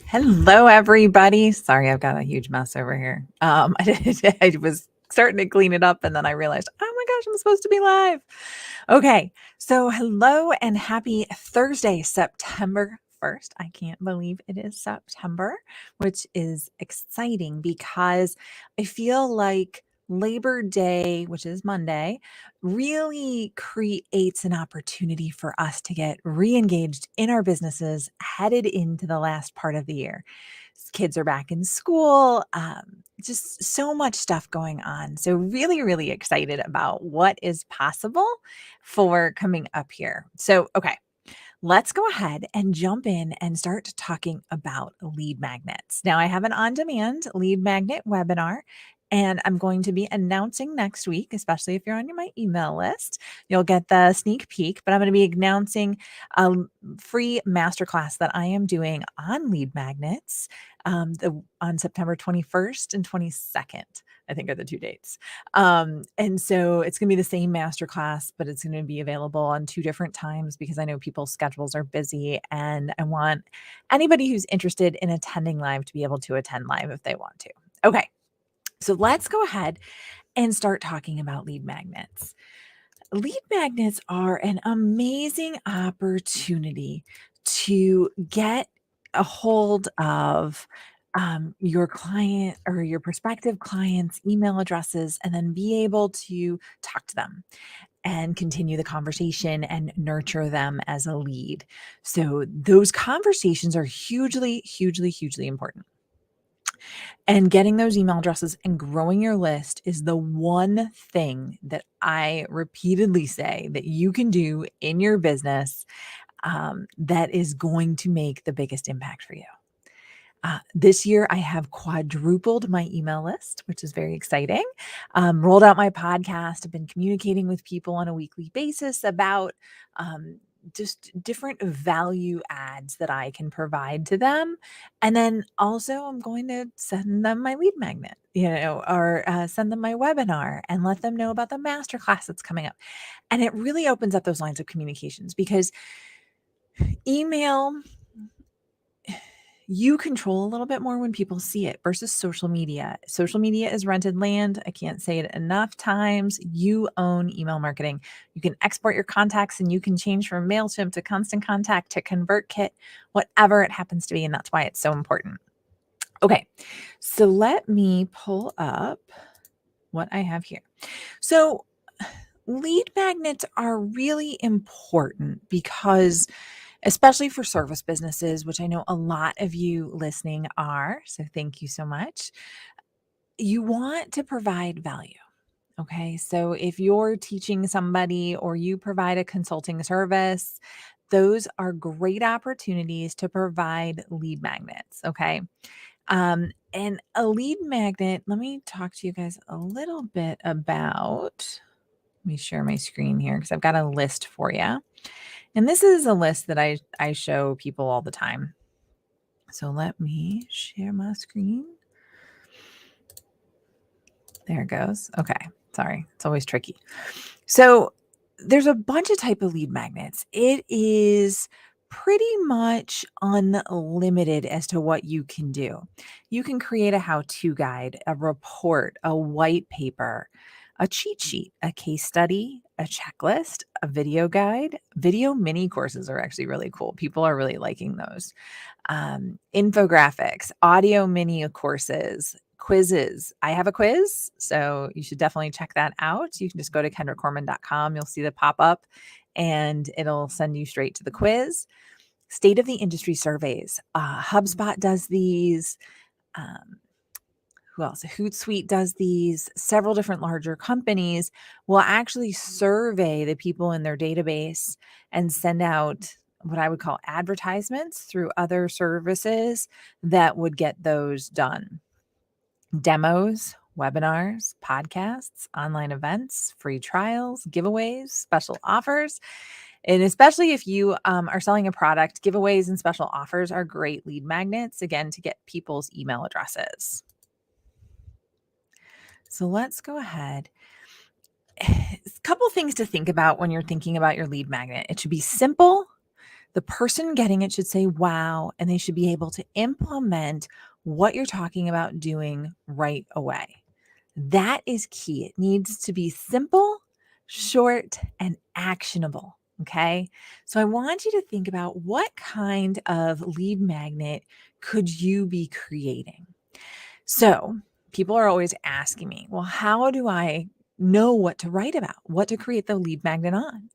Hello, everybody. Sorry, I've got a huge mess over here. I was starting to clean it up and then I realized, oh my gosh, I'm supposed to be live. Okay, so hello and happy Thursday, September 1st. I can't believe it is September, which is exciting because I feel like Labor Day, which is Monday, really creates an opportunity for us to get re-engaged in our businesses headed into the last part of the year. Kids are back in school, just so much stuff going on. So really, really excited about what is possible for coming up here. So, okay, let's go ahead and jump in and start talking about lead magnets. Now, I have an on-demand lead magnet webinar, and I'm going to be announcing next week, especially if you're on my email list. You'll get the sneak peek, but I'm going to be announcing a free masterclass that I am doing on lead magnets on September 21st and 22nd. I think are the 2 dates. And so it's going to be the same masterclass, but it's going to be available on 2 different times because I know people's schedules are busy and I want anybody who's interested in attending live to be able to attend live if they want to. Okay. So let's go ahead and start talking about lead magnets. Lead magnets are an amazing opportunity to get a hold of your client or your prospective clients' email addresses and then be able to talk to them and continue the conversation and nurture them as a lead. So, those conversations are hugely, hugely, hugely important. And getting those email addresses and growing your list is the one thing that I repeatedly say that you can do in your business that is going to make the biggest impact for you. This year, I have quadrupled my email list, which is very exciting. Rolled out my podcast. I've been communicating with people on a weekly basis about just different value adds that I can provide to them. And then also, I'm going to send them my lead magnet, or send them my webinar and let them know about the masterclass that's coming up. And it really opens up those lines of communications because email you control a little bit more when people see it versus social media. Social media is rented land. I can't say it enough times. You own email marketing. You can export your contacts and you can change from MailChimp to Constant Contact to ConvertKit, whatever it happens to be. And that's why it's so important. Okay, so let me pull up what I have here. So lead magnets are really important because especially for service businesses, which I know a lot of you listening are. So thank you so much. You want to provide value. Okay. So if you're teaching somebody or you provide a consulting service, those are great opportunities to provide lead magnets. Okay. And a lead magnet, let me talk to you guys a little bit about, let me share my screen here because I've got a list for you. And this is a list that I show people all the time. So let me share my screen. There it goes. Okay. Sorry. It's always tricky. So there's a bunch of type of lead magnets. It is pretty much unlimited as to what you can do. You can create a how-to guide, a report, a white paper, a cheat sheet, a case study, a checklist, a video guide. Video mini courses are actually really cool. People are really liking those. Infographics, audio mini courses, quizzes. I have a quiz, so you should definitely check that out. You can just go to kendracorman.com. You'll see the pop up and it'll send you straight to the quiz. State of the industry surveys. HubSpot does these. Who else? Hootsuite does these. Several different larger companies will actually survey the people in their database and send out what I would call advertisements through other services that would get those done. Demos, webinars, podcasts, online events, free trials, giveaways, special offers. And especially if you are selling a product, giveaways and special offers are great lead magnets, again, to get people's email addresses. So let's go ahead. A couple things to think about when you're thinking about your lead magnet. It should be simple, The person getting it should say, wow, and they should be able to implement what you're talking about doing right away. That is key. It needs to be simple, short, and actionable. Okay. So I want you to think about what kind of lead magnet could you be creating? So people are always asking me, well, how do I know what to write about, what to create the lead magnet on?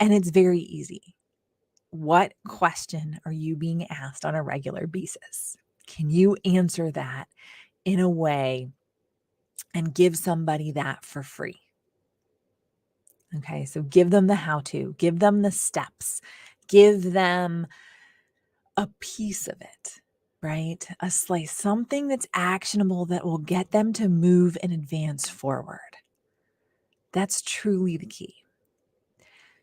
And it's very easy. What question are you being asked on a regular basis? Can you answer that in a way and give somebody that for free? Okay, so give them the how to, give them the steps, give them a piece of it, right? A slice, something that's actionable that will get them to move and advance forward. That's truly the key.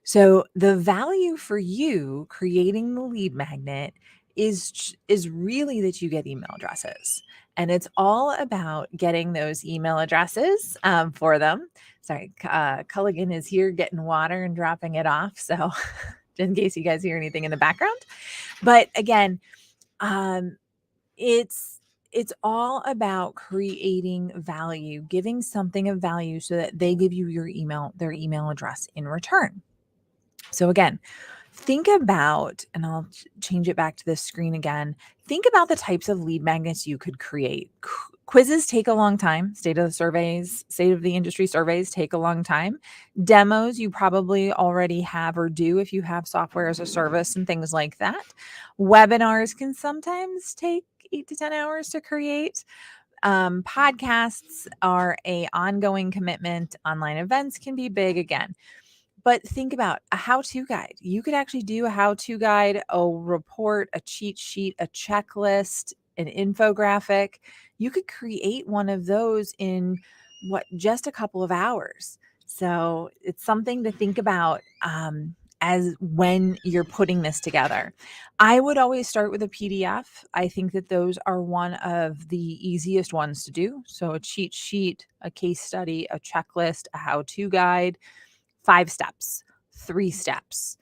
So the value for you creating the lead magnet is really that you get email addresses, and it's all about getting those email addresses for them. Sorry, Culligan is here getting water and dropping it off, so in case you guys hear anything in the background. But again, um, it's all about creating value, giving something of value so that they give you their email address in return. So again, think about, and I'll change it back to this screen again. Think about the types of lead magnets you could create. Quizzes take a long time. State of the industry surveys take a long time. Demos you probably already have or do if you have software as a service and things like that. Webinars can sometimes take 8 to 10 hours to create. Podcasts are a ongoing commitment. Online events can be big again. But think about a how-to guide. You could actually do a how-to guide, a report, a cheat sheet, a checklist, an infographic. You could create one of those in just a couple of hours. So it's something to think about as when you're putting this together. I would always start with a PDF. I think that those are one of the easiest ones to do. So a cheat sheet, a case study, a checklist, a how-to guide. 5 steps, 3 steps.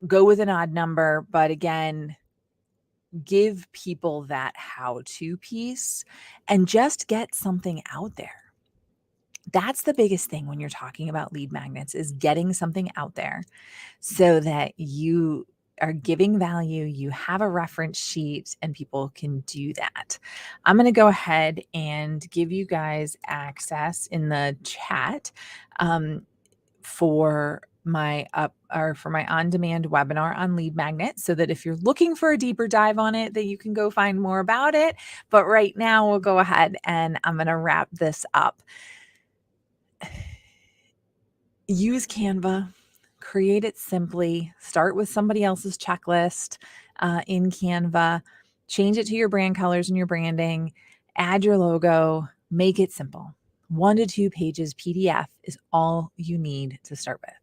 Go with an odd number, but again, give people that how-to piece and just get something out there. That's the biggest thing when you're talking about lead magnets is getting something out there so that you are giving value, you have a reference sheet, and people can do that. I'm going to go ahead and give you guys access in the chat. For my on-demand webinar on lead magnets so that if you're looking for a deeper dive on it, that you can go find more about it. But right now we'll go ahead and I'm going to wrap this up. Use Canva, create it simply, start with somebody else's checklist in Canva, change it to your brand colors and your branding, add your logo, make it simple. 1 to 2 pages PDF is all you need to start with.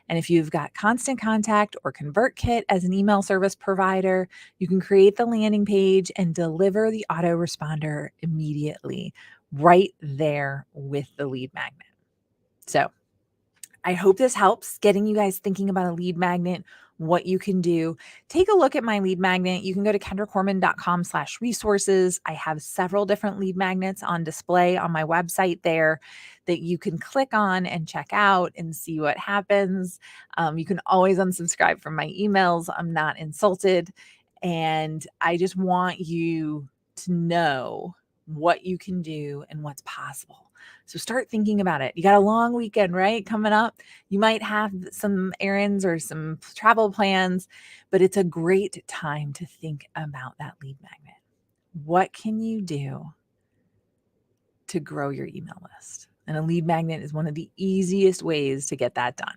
And if you've got Constant Contact or ConvertKit as an email service provider, you can create the landing page and deliver the autoresponder immediately right there with the lead magnet. So I hope this helps getting you guys thinking about a lead magnet, what you can do. Take a look at my lead magnet. You can go to kendracorman.com/resources. I have several different lead magnets on display on my website there that you can click on and check out and see what happens. You can always unsubscribe from my emails. I'm not insulted. And I just want you to know what you can do and what's possible. So start thinking about it. You got a long weekend, right? Coming up. You might have some errands or some travel plans, but it's a great time to think about that lead magnet. What can you do to grow your email list? And a lead magnet is one of the easiest ways to get that done.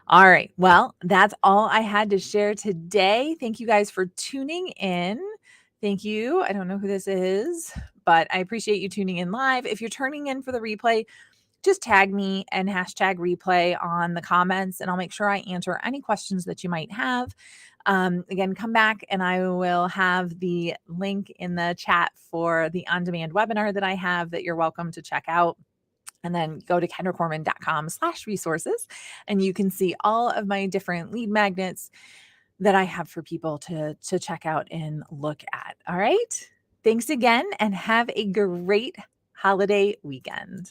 All right. Well, that's all I had to share today. Thank you guys for tuning in. Thank you. I don't know who this is, but I appreciate you tuning in live. If you're turning in for the replay, just tag me and hashtag replay on the comments, and I'll make sure I answer any questions that you might have. Again, come back and I will have the link in the chat for the on-demand webinar that I have that you're welcome to check out. And then go to kendracorman.com/resources and you can see all of my different lead magnets that I have for people to check out and look at. All right. Thanks again and have a great holiday weekend.